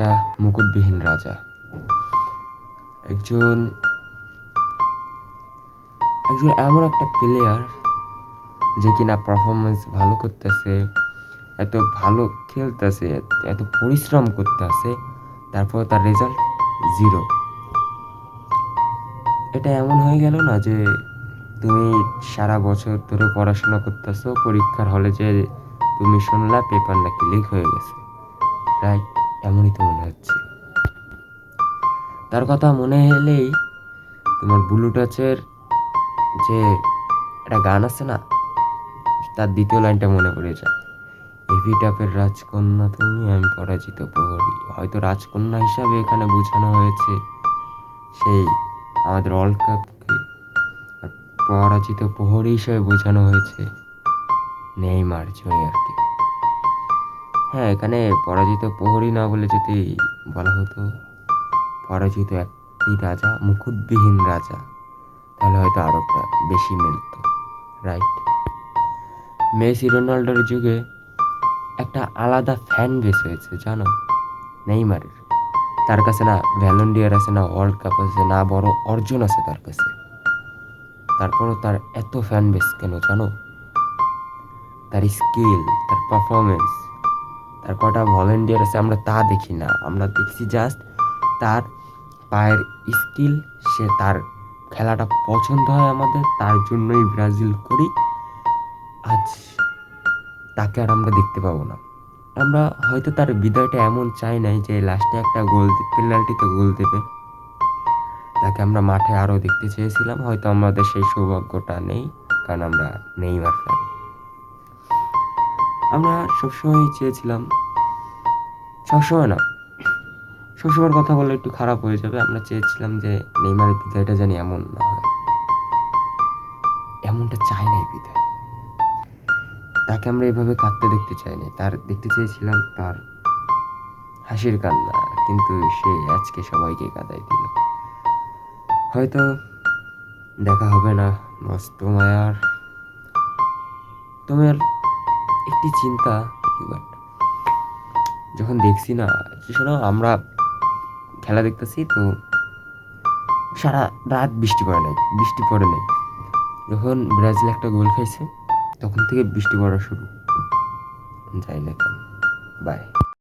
একটা মুকুটবিহীন রাজা। একজন একজন এমন একটা প্লেয়ার যে কিনা পারফরমেন্স ভালো করতেছে, এত ভালো খেলতেছে, এত পরিশ্রম করতেছে, তারপর তার রেজাল্ট জিরো। এটা এমন হয়ে গেল না যে তুমি সারা বছর ধরে পড়াশোনা করতেছো, পরীক্ষার হলে যে তুমি শুনলা পেপার নাকি লিক হয়ে গেছে, রাইট? এমনই তো মনে হচ্ছে। তার কথা মনে এলেই তোমার ব্লু টাচের যে একটা গান আছে না, তার দ্বিতীয় লাইনটা মনে পড়ে যায়। এপিটাপের রাজকন্যা তুমি, আমি পরাজিত প্রহরী। হয়তো রাজকন্যা হিসাবে এখানে বোঝানো হয়েছে সেই আমাদের ওয়ার্ল্ড কাপকে, আর পরাজিত প্রহরী হিসাবে বোঝানো হয়েছে নেইমার জুনিয়রকে। হ্যাঁ, এখানে পরাজিত প্রহরী না বলে যদি বলা হতো পরাজিত একটি রাজা, মুকুটবিহীন রাজা, তাহলে হয়তো আরো একটা বেশি মিলত, রাইট? মেসি রোনাল্ডোর যুগে একটা আলাদা ফ্যান বেস হয়েছে জানো নেইমারের। তার কাছে না ভ্যালেন্ডিয়ার আছে, না ওয়ার্ল্ড কাপ আছে, না বড় অর্জন আছে তার কাছে, তারপরও তার এত ফ্যান বেস কেন জানো? তার স্কিল, তার পারফরমেন্স, তার কটা ভলেন্টিয়ার আছে আমরা তা দেখি না, আমরা দেখছি জাস্ট তার পায়ের স্কিল। সে তার খেলাটা পছন্দ হয় আমাদের, তার জন্যই ব্রাজিল করি। আজ তাকে আর আমরা দেখতে পাবো না। আমরা হয়তো তার বিদায়টা এমন চাই নাই যে লাস্টে একটা গোল, পেনাল্টিতে গোল দেবে, তাকে আমরা মাঠে আরও দেখতে চেয়েছিলাম। হয়তো আমাদের সেই সৌভাগ্যটা নেই, কারণ আমরা নেইমার ফ্যান। আমরা সবসময় চেয়েছিলাম, সবসময় না, সবসময়ের কথা বললে একটু খারাপ হয়ে যাবে, আমরা চেয়েছিলাম যে নেইমারের বিদায়টা জানি এমন না হয়। এমনটা চাই নাই বিদায়, তাকে আমরা এভাবে কাঁদতে দেখতে চাই নাই, তার দেখতে চেয়েছিলাম তার হাসির কান্না, কিন্তু সে আজকে সবাইকে কাঁদাই দিল। হয়তো দেখা হবে না বস তোমায় আর। তোমার একটি চিন্তা, বাট যখন দেখছি না, শোনো আমরা খেলা দেখতেছি তো সারা রাত বৃষ্টি পড়ে নাই। যখন ব্রাজিল একটা গোল খাইছে তখন থেকে বৃষ্টি পড়া শুরু, যাই না কেন। বাই।